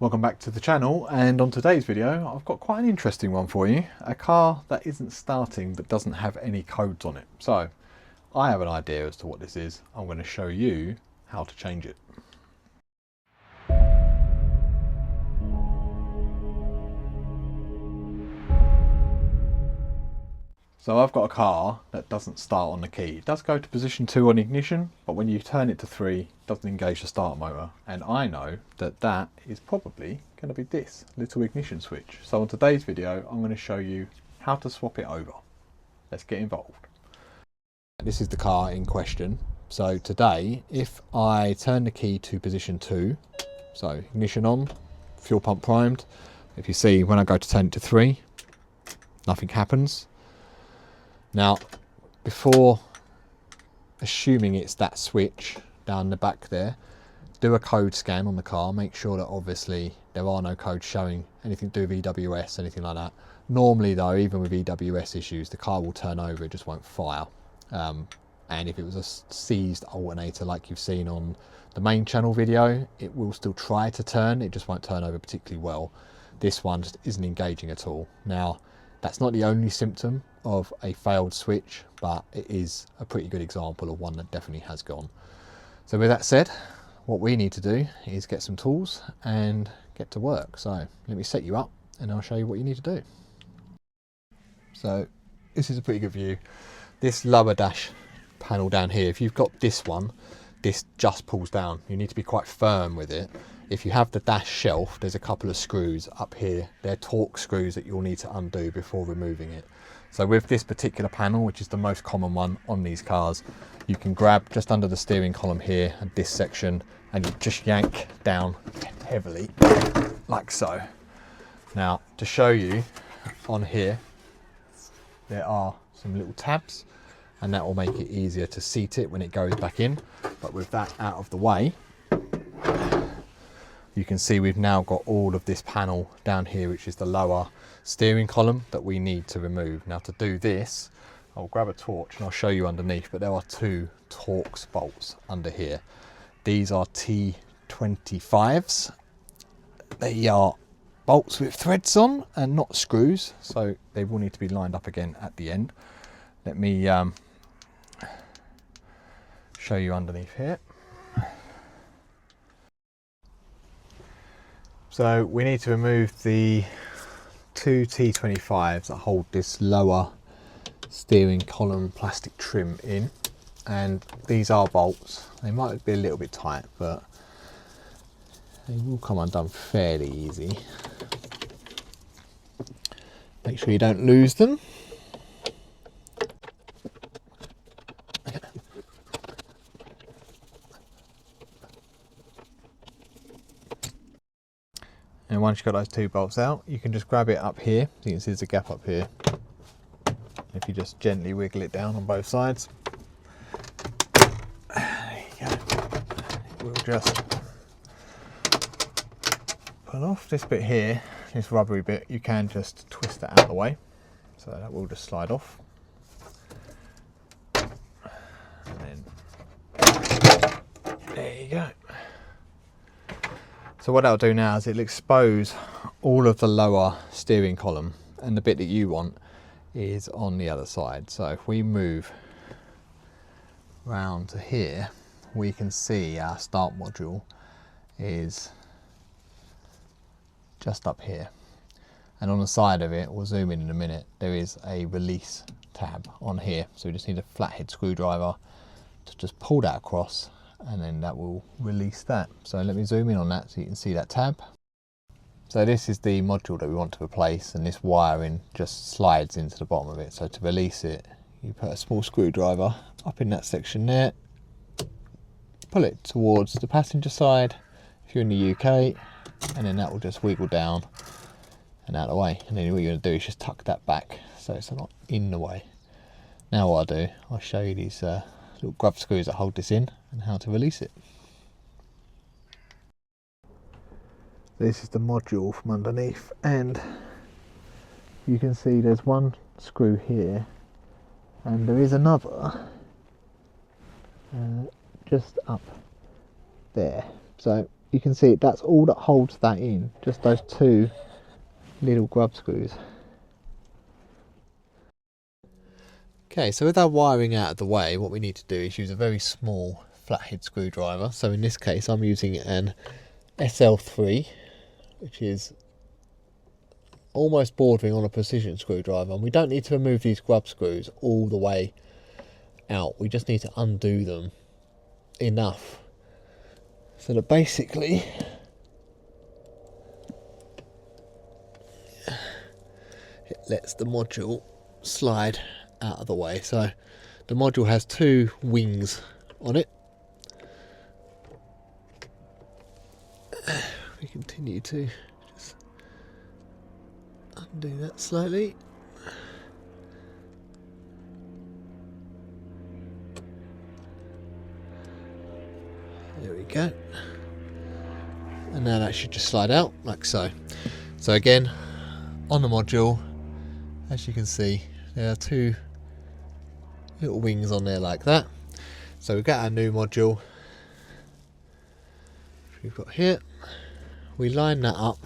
Welcome back to the channel, and on today's video I've got quite an interesting one for you. A car that isn't starting but doesn't have any codes on it. So I have an idea as to what this is. I'm going to show you how to change it. So I've got a car that doesn't start on the key. It does go to position 2 on ignition, but when you turn it to 3, it doesn't engage the start motor. And I know that that is probably going to be this little ignition switch. So on today's video, I'm going to show you how to swap it over. Let's get involved. This is the car in question. So today, if I turn the key to position 2, so ignition on, fuel pump primed, if you see when I go to turn it to 3, nothing happens. Now, before assuming it's that switch down the back there, do a code scan on the car. Make sure that obviously there are no codes showing anything to do with EWS, anything like that. Normally though, even with EWS issues, the car will turn over, it just won't fire. And if it was a seized alternator like you've seen on the main channel video, it will still try to turn, it just won't turn over particularly well. This one just isn't engaging at all. Now, that's not the only symptom of a failed switch, but it is a pretty good example of one that definitely has gone. So with that said, what we need to do is get some tools and get to work. So let me set you up and I'll show you what you need to do. So this is a pretty good view. This lower dash panel down here, if you've got this one, this just pulls down. You need to be quite firm with it. If you have the dash shelf, there's a couple of screws up here. They're torque screws that you'll need to undo before removing it. So with this particular panel, which is the most common one on these cars, you can grab just under the steering column here at this section and you just yank down heavily like so. Now to show you on here, there are some little tabs and that will make it easier to seat it when it goes back in. But with that out of the way, you can see we've now got all of this panel down here, which is the lower steering column that we need to remove. Now to do this, I'll grab a torch and I'll show you underneath, but there are 2 Torx bolts under here. These are T25s. They are bolts with threads on and not screws, so they will need to be lined up again at the end. Let me show you underneath here. So we need to remove the 2 T25s that hold this lower steering column plastic trim in, and these are bolts. They might be a little bit tight, but they will come undone fairly easy. Make sure you don't lose them. And once you've got those 2 bolts out, you can just grab it up here. So you can see there's a gap up here. If you just gently wiggle it down on both sides, there you go. It will just pull off this bit here, this rubbery bit. You can just twist it out of the way, so that will just slide off. And then there you go. So what that'll do now is it'll expose all of the lower steering column, and the bit that you want is on the other side. So if we move round to here, we can see our start module is just up here, and on the side of it, we'll zoom in a minute, there is a release tab on here. So we just need a flathead screwdriver to just pull that across, and then that will release that. So let me zoom in on that so you can see that tab. So this is the module that we want to replace, and this wiring just slides into the bottom of it. So to release it, you put a small screwdriver up in that section there, pull it towards the passenger side if you're in the UK, and then that will just wiggle down and out of the way. And then what you're going to do is just tuck that back so it's not in the way. Now what I'll do, I'll show you these little grub screws that hold this in and how to release it. This is the module from underneath, and you can see there's one screw here and there is another just up there. So you can see that's all that holds that in, just those two little grub screws. Okay, so with our wiring out of the way, what we need to do is use a very small flathead screwdriver. So in this case I'm using an SL3, which is almost bordering on a precision screwdriver, and we don't need to remove these grub screws all the way out, we just need to undo them enough so that basically it lets the module slide out of the way. So the module has two wings on it. We continue to just undo that slightly. There we go. And now that should just slide out like so. So again, on the module, as you can see, there are two little wings on there like that. So we've got our new module, which we've got here. We line that up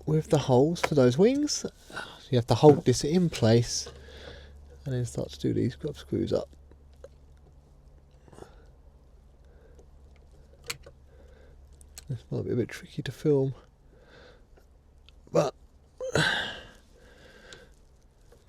with the holes for those wings. You have to hold this in place and then start to do these grub screws up. This might be a bit tricky to film, but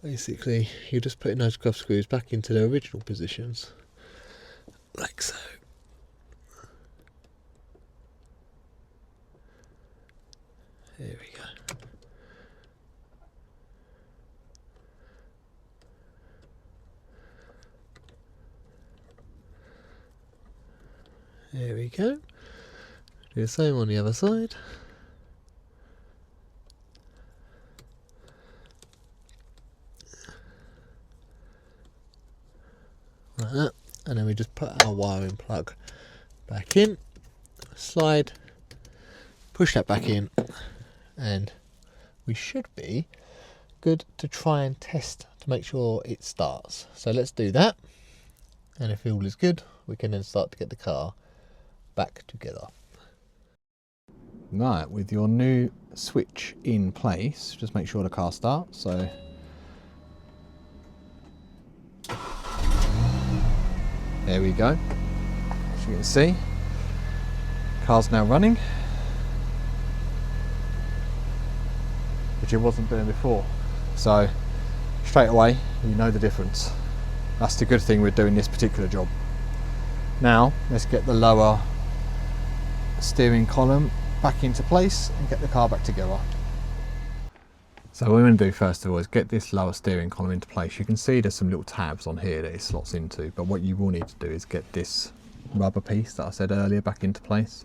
basically you're just putting those grub screws back into their original positions, like so. There we go. There we go. Do the same on the other side. Like that. And then we just put our wiring plug back in, slide, push that back in, and we should be good to try and test to make sure it starts. So let's do that, and if all is good, we can then start to get the car back together. Right, with your new switch in place, just make sure the car starts. So there we go. As you can see, car's now running, which it wasn't doing before. So straight away, you know the difference. That's the good thing with doing this particular job. Now let's get the lower steering column back into place and get the car back together. So what we're going to do first of all is get this lower steering column into place. You can see there's some little tabs on here that it slots into, but what you will need to do is get this rubber piece that I said earlier back into place.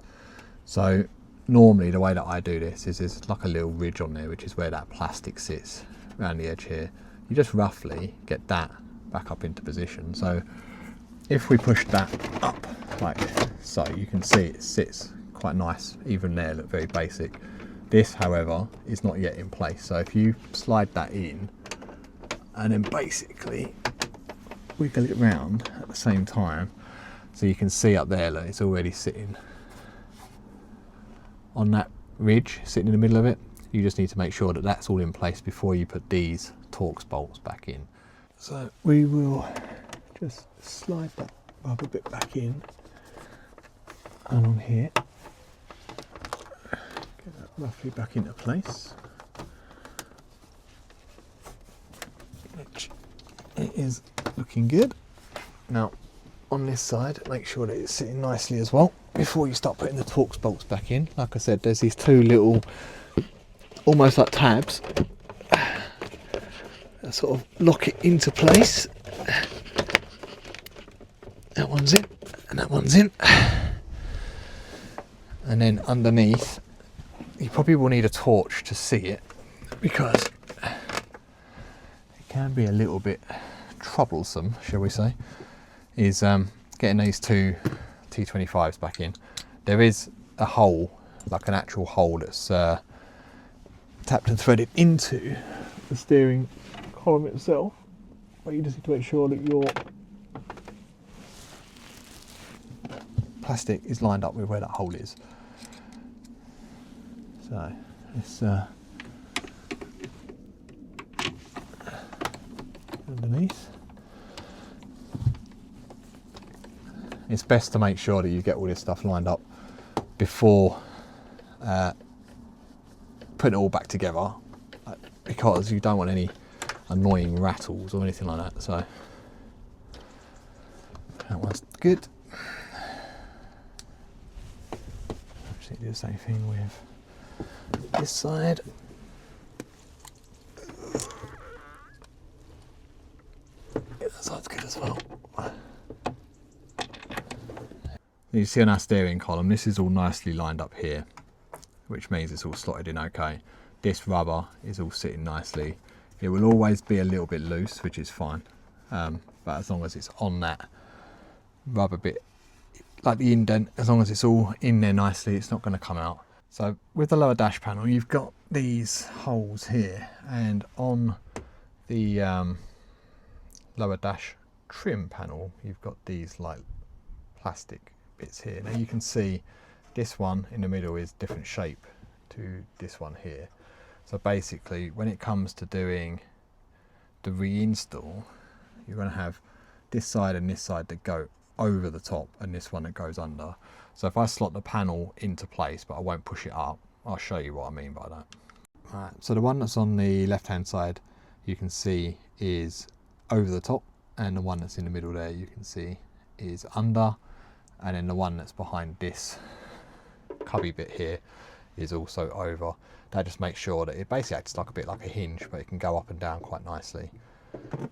So normally the way that I do this is there's like a little ridge on there, which is where that plastic sits around the edge here. You just roughly get that back up into position. So if we push that up like so, you can see it sits quite nice even there, look very basic. This however is not yet in place, so if you slide that in and then basically wiggle it round at the same time, so you can see up there that it's already sitting on that ridge, sitting in the middle of it. You just need to make sure that that's all in place before you put these Torx bolts back in. So we will just slide that rubber bit back in along here, get that roughly back into place, which it is looking good. Now on this side, make sure that it's sitting nicely as well before you start putting the Torx bolts back in. Like I said, there's these two little almost like tabs that sort of lock it into place. That one's in and that one's in, and then underneath you probably will need a torch to see it, because it can be a little bit troublesome, shall we say, is getting these two T25s back in. There is a hole, like an actual hole, that's tapped and threaded into the steering column itself, but you just need to make sure that plastic is lined up with where that hole is. So it's underneath. It's best to make sure that you get all this stuff lined up before putting it all back together, because you don't want any annoying rattles or anything like that. So that one's good. Actually do the same thing with this side. Yeah, that side's good as well. You see on our steering column, this is all nicely lined up here, which means it's all slotted in okay. This rubber is all sitting nicely. It will always be a little bit loose, which is fine, but as long as it's on that rubber bit, like the indent, as long as it's all in there nicely, it's not going to come out. So with the lower dash panel, you've got these holes here, and on the lower dash trim panel, you've got these like plastic bits here. Now you can see this one in the middle is different shape to this one here. So basically, when it comes to doing the reinstall, you're going to have this side and this side that go over the top, and this one that goes under. So if I slot the panel into place, but I won't push it up, I'll show you what I mean by that. Right, so the one that's on the left hand side, you can see is over the top, and the one that's in the middle there, you can see is under, and then the one that's behind this cubby bit here is also over. That just makes sure that it basically acts like a bit like a hinge, but it can go up and down quite nicely.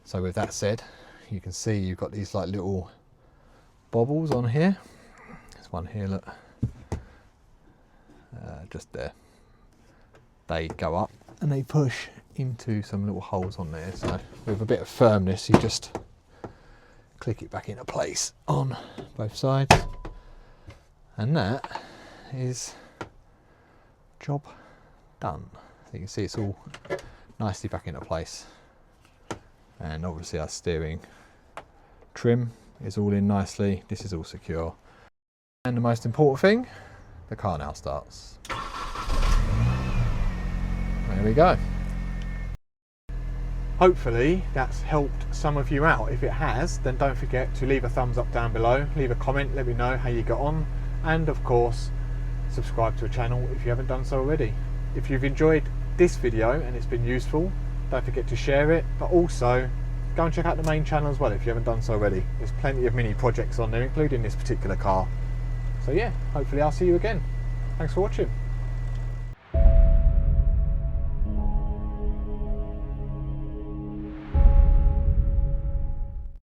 So with that said, you can see you've got these like little bobbles on here. There's one here, look, just there. They go up and they push into some little holes on there. So with a bit of firmness, you just click it back into place on both sides, and that is job done. So you can see it's all nicely back into place, and obviously our steering trim is all in nicely. This is all secure, and the most important thing, the car now starts. There we go. Hopefully that's helped some of you out. If it has, then don't forget to leave a thumbs up down below, leave a comment, let me know how you got on, and of course subscribe to the channel if you haven't done so already. If you've enjoyed this video and it's been useful, don't forget to share it, but also go and check out the main channel as well if you haven't done so already. There's plenty of mini projects on there, including this particular car. So yeah, hopefully I'll see you again. Thanks for watching.